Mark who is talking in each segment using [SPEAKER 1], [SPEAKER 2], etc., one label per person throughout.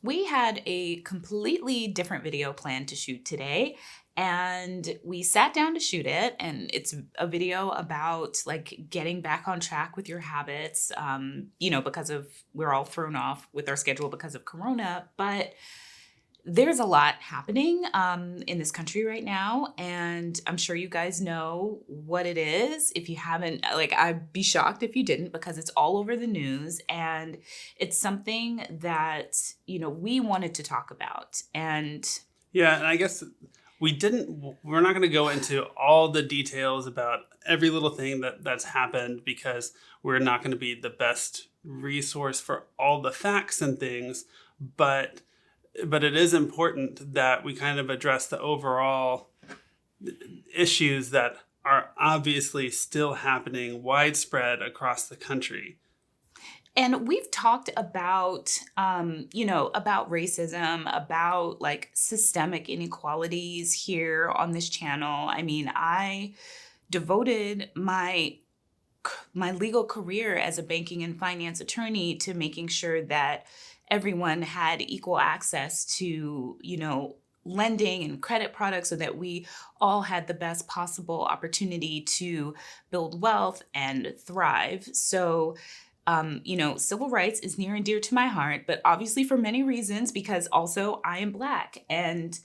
[SPEAKER 1] We had a completely different video planned to shoot today, and we sat down to shoot it. And it's a video about like getting back on track with your habits, because of we're all thrown off with our schedule because of Corona. But there's a lot happening in this country right now, and I'm sure you guys know what it is. If you haven't, I'd be shocked if you didn't, because it's all over the news, and it's something that, we wanted to talk about. And
[SPEAKER 2] yeah, and I guess we're not going to go into all the details about every little thing that's happened, because we're not going to be the best resource for all the facts and things, but it is important that we kind of address the overall issues that are obviously still happening widespread across the country.
[SPEAKER 1] And we've talked about, about racism, about like systemic inequalities here on this channel. I mean, I devoted my legal career as a banking and finance attorney to making sure that everyone had equal access to, lending and credit products, so that we all had the best possible opportunity to build wealth and thrive. So, civil rights is near and dear to my heart, but obviously for many reasons, because also I am Black. And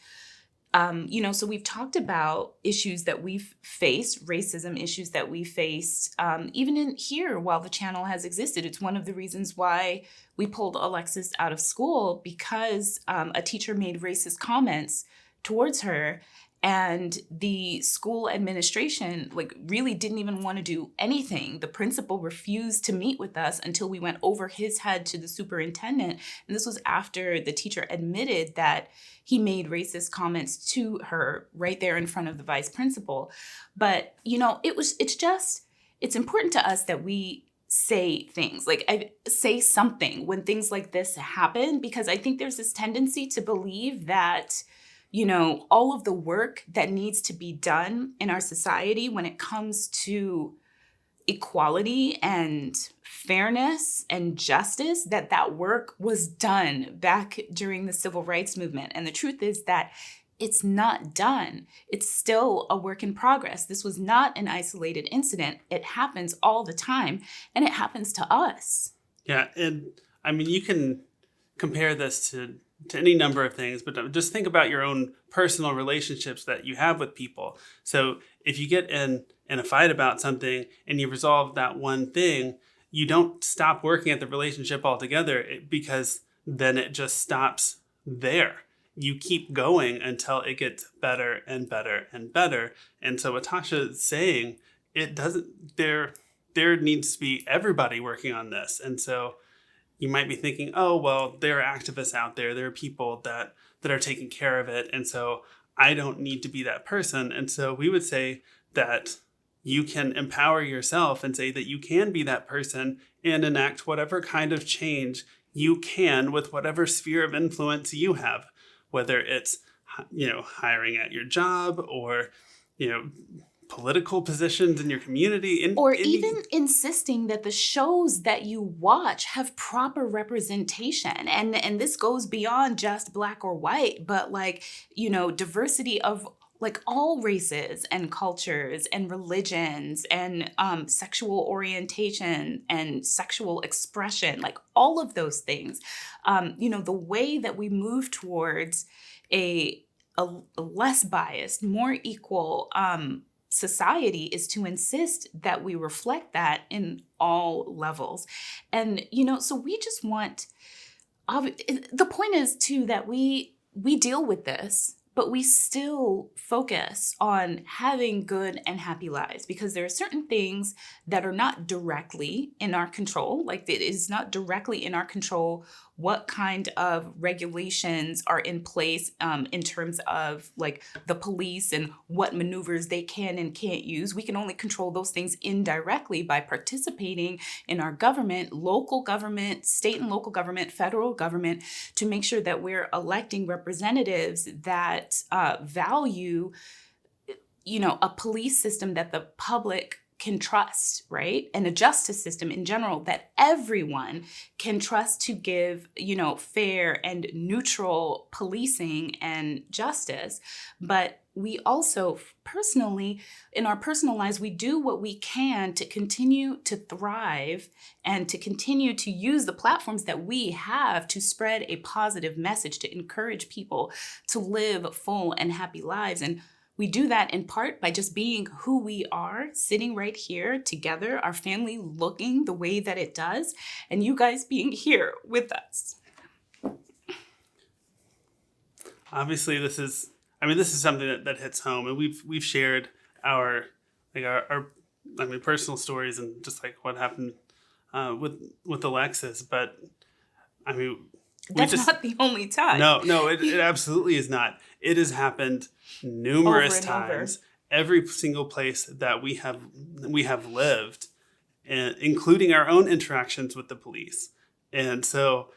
[SPEAKER 1] so we've talked about issues that we've faced, racism issues that we faced, even in here while the channel has existed. It's one of the reasons why we pulled Alexis out of school, because a teacher made racist comments towards her, and the school administration really didn't even want to do anything. The principal refused to meet with us until we went over his head to the superintendent. And this was after the teacher admitted that he made racist comments to her right there in front of the vice principal. But, it's important to us that we say things, say something when things like this happen, because I think there's this tendency to believe that all of the work that needs to be done in our society when it comes to equality and fairness and justice, that work was done back during the civil rights movement. And the truth is that it's not done. It's still a work in progress. This was not an isolated incident. It happens all the time, and it happens to us.
[SPEAKER 2] Yeah, and I mean, you can compare this to any number of things, but just think about your own personal relationships that you have with people. So if you get in a fight about something and you resolve that one thing, you don't stop working at the relationship altogether, because then it just stops there. You keep going until it gets better and better and better. And so what Tasha is saying, there needs to be everybody working on this. And so you might be thinking, oh, well, there are activists out there. There are people that are taking care of it. And so I don't need to be that person. And so we would say that you can empower yourself and say that you can be that person and enact whatever kind of change you can with whatever sphere of influence you have, whether it's, hiring at your job, or, political positions in your community.
[SPEAKER 1] Or even insisting that the shows that you watch have proper representation. And this goes beyond just Black or white, but diversity of all races and cultures and religions and sexual orientation and sexual expression, all of those things. The way that we move towards a less biased, more equal society is to insist that we reflect that in all levels. And, so we just want, the point is too, that we deal with this, but we still focus on having good and happy lives, because there are certain things that are not directly in our control. It is not directly in our control what kind of regulations are in place in terms of the police and what maneuvers they can and can't use. We can only control those things indirectly by participating in our government, local government, state and local government, federal government, to make sure that we're electing representatives that value, a police system that the public can trust, right? And a justice system in general that everyone can trust to give, fair and neutral policing and justice. But we also personally, in our personal lives, we do what we can to continue to thrive and to continue to use the platforms that we have to spread a positive message, to encourage people to live full and happy lives. And we do that in part by just being who we are, sitting right here together, our family looking the way that it does, and you guys being here with us.
[SPEAKER 2] Obviously, this is something that hits home, and we've shared our personal stories and just like what happened with Alexis, but I mean,
[SPEAKER 1] that's not the only time.
[SPEAKER 2] No, it absolutely is not. It has happened numerous times. Every single place that we have lived, and including our own interactions with the police. And so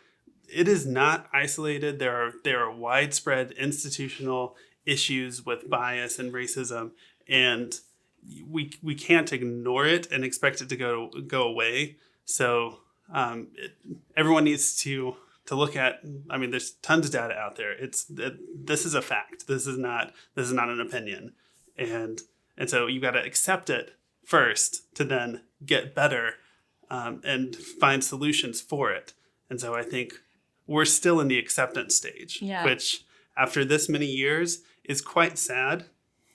[SPEAKER 2] it is not isolated. There are widespread institutional issues with bias and racism, and we can't ignore it and expect it to go away. So everyone needs to look at. I mean, there's tons of data out there. This is a fact. This is not an opinion, and so you got to accept it first to then get better and find solutions for it. And so I think we're still in the acceptance stage, which after this many years is quite sad,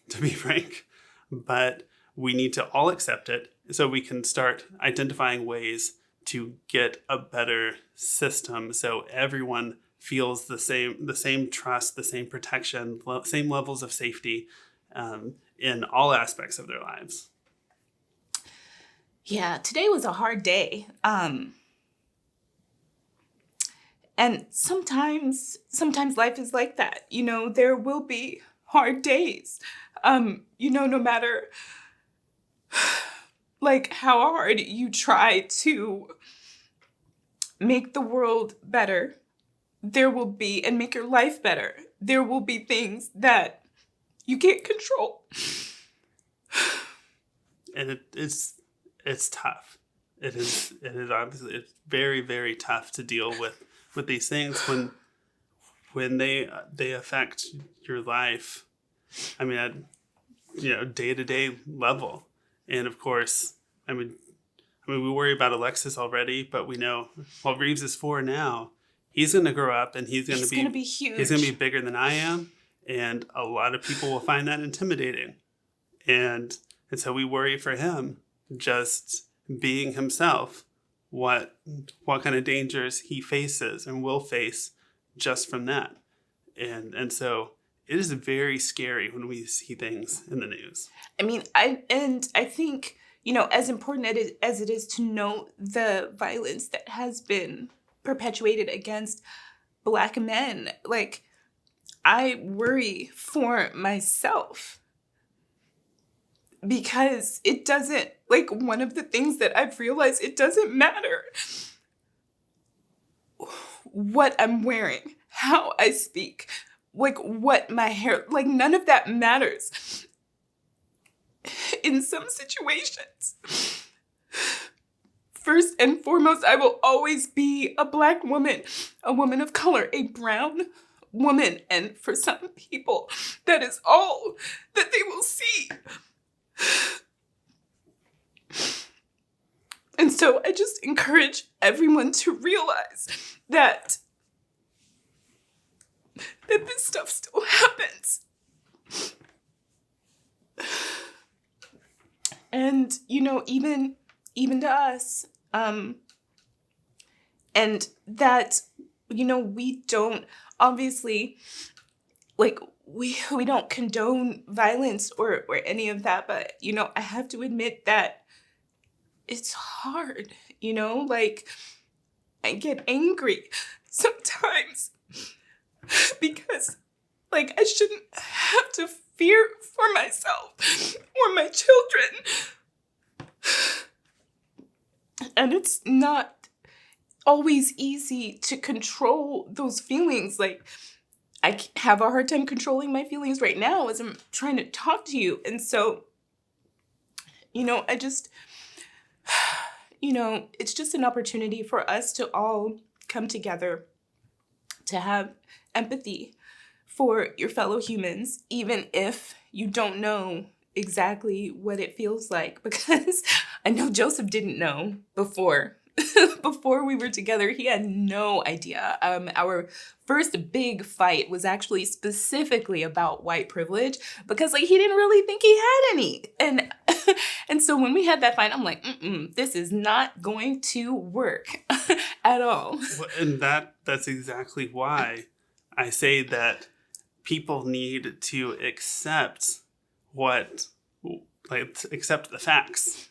[SPEAKER 2] to be frank. But we need to all accept it so we can start identifying ways to get a better system so everyone feels the same trust, the same protection, same levels of safety in all aspects of their lives.
[SPEAKER 1] Yeah, today was a hard day. And sometimes life is like that. There will be hard days. No matter like how hard you try to make the world better, there will be, and make your life better, there will be things that you can't control.
[SPEAKER 2] And it's tough. It is obviously, it's very, very tough to deal with these things when they affect your life. I mean, at day-to-day level. And of course, I mean, we worry about Alexis already, but we know, Reeves is 4 now. He's going to grow up and he's going to be
[SPEAKER 1] huge.
[SPEAKER 2] He's going to be bigger than I am. And a lot of people will find that intimidating. And so we worry for him just being himself, what kind of dangers he faces and will face just from that. And so it is very scary when we see things in the news.
[SPEAKER 1] I mean, I think, as important as it is to note the violence that has been perpetuated against Black men, like, I worry for myself because it doesn't, like, one of the things that I've realized, it doesn't matter what I'm wearing, how I speak, like, what my hair, like, none of that matters. In some situations, first and foremost, I will always be a Black woman, a woman of color, a brown woman. And for some people, that is all that they will see. And so I just encourage everyone to realize that this stuff still happens. And, even to us, and that, we don't, obviously, like, we don't condone violence or any of that, but, I have to admit that it's hard, like, I get angry sometimes because, like, I shouldn't have to fear for myself or my children. And it's not always easy to control those feelings. Like, I have a hard time controlling my feelings right now as I'm trying to talk to you. And so I just, it's just an opportunity for us to all come together to have empathy for your fellow humans, even if you don't know exactly what it feels like. Because I know Joseph didn't know before. Before we were together, he had no idea. Our first big fight was actually specifically about white privilege because like he didn't really think he had any. And so when we had that fight, I'm like, this is not going to work at all.
[SPEAKER 2] And that's exactly why I say that people need to accept accept the facts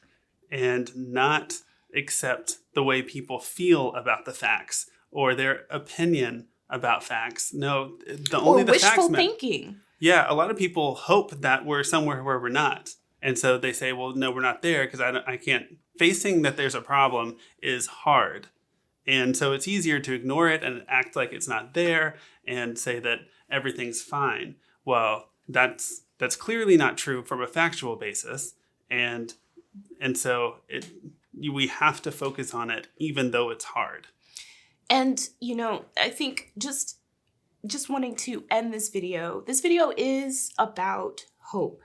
[SPEAKER 2] and not accept the way people feel about the facts or their opinion about facts. No, only the facts
[SPEAKER 1] wishful thinking.
[SPEAKER 2] Yeah, a lot of people hope that we're somewhere where we're not. And so they say, well, no, we're not there because I can't. Facing that there's a problem is hard. And so it's easier to ignore it and act like it's not there and say that everything's fine. Well, that's clearly not true from a factual basis. And so we have to focus on it even though it's hard.
[SPEAKER 1] And, I think just wanting to end this video is about hope.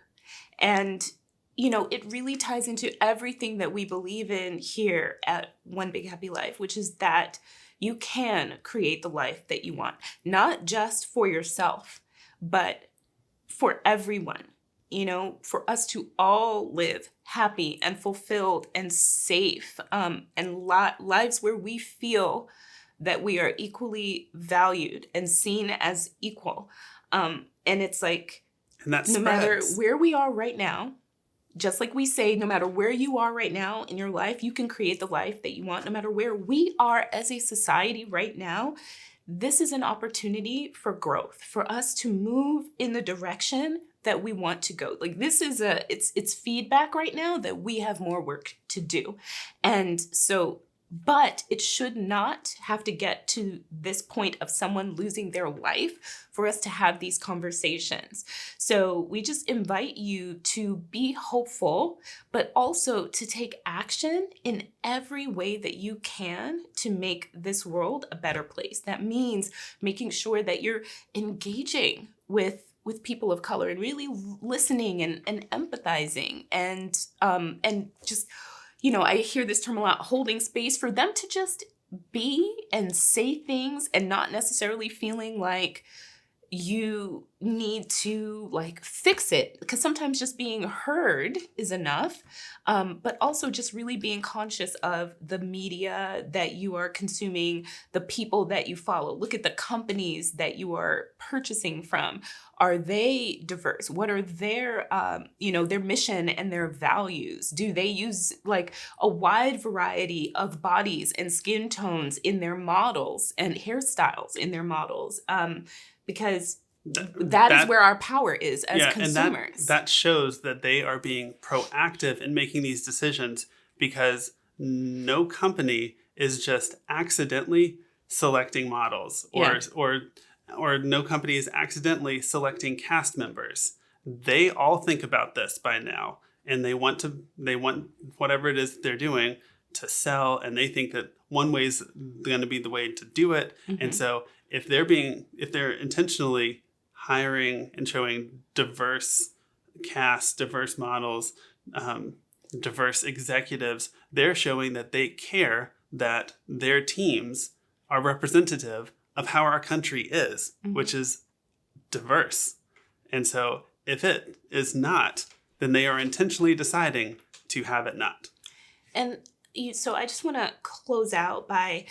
[SPEAKER 1] And, it really ties into everything that we believe in here at One Big Happy Life, which is that you can create the life that you want, not just for yourself, but for everyone, for us to all live happy and fulfilled and safe, and lives where we feel that we are equally valued and seen as equal. And it's like,
[SPEAKER 2] and that
[SPEAKER 1] no matter where we are right now, just like we say, no matter where you are right now in your life, you can create the life that you want. No matter where we are as a society right now, this is an opportunity for growth, for us to move in the direction that we want to go. Like this is it's feedback right now that we have more work to do. And so, but it should not have to get to this point of someone losing their life for us to have these conversations. So we just invite you to be hopeful, but also to take action in every way that you can to make this world a better place. That means making sure that you're engaging with people of color and really listening and empathizing and just, I hear this term a lot, holding space for them to just be and say things and not necessarily feeling like you need to like fix it, because sometimes just being heard is enough, but also just really being conscious of the media that you are consuming, the people that you follow. Look at the companies that you are purchasing from. Are they diverse? What are their their mission and their values? Do they use like a wide variety of bodies and skin tones in their models and hairstyles in their models? Because that is where our power is as consumers.
[SPEAKER 2] And that shows that they are being proactive in making these decisions, because no company is just accidentally selecting models or no company is accidentally selecting cast members. They all think about this by now, and they want whatever it is they're doing to sell, and they think that one way is going to be the way to do it. Mm-hmm. And so if they're intentionally hiring and showing diverse casts, diverse models, diverse executives, they're showing that they care that their teams are representative of how our country is, mm-hmm. which is diverse. And so if it is not, then they are intentionally deciding to have it not.
[SPEAKER 1] And so I just want to close out by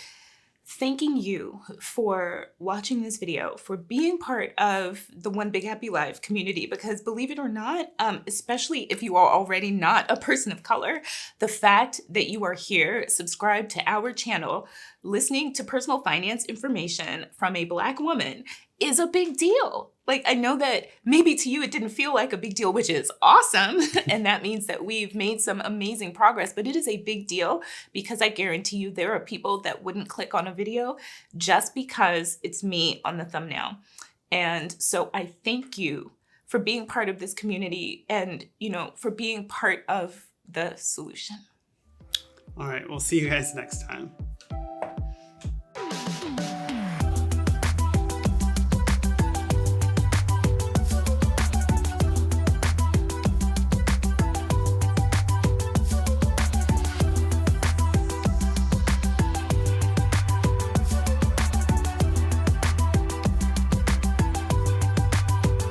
[SPEAKER 1] thanking you for watching this video, for being part of the One Big Happy Life community, because believe it or not, especially if you are already not a person of color, the fact that you are here, subscribed to our channel, listening to personal finance information from a Black woman is a big deal. Like, I know that maybe to you it didn't feel like a big deal, which is awesome. And that means that we've made some amazing progress, but it is a big deal because I guarantee you there are people that wouldn't click on a video just because it's me on the thumbnail. And so I thank you for being part of this community and, for being part of the solution.
[SPEAKER 2] All right. We'll see you guys next time.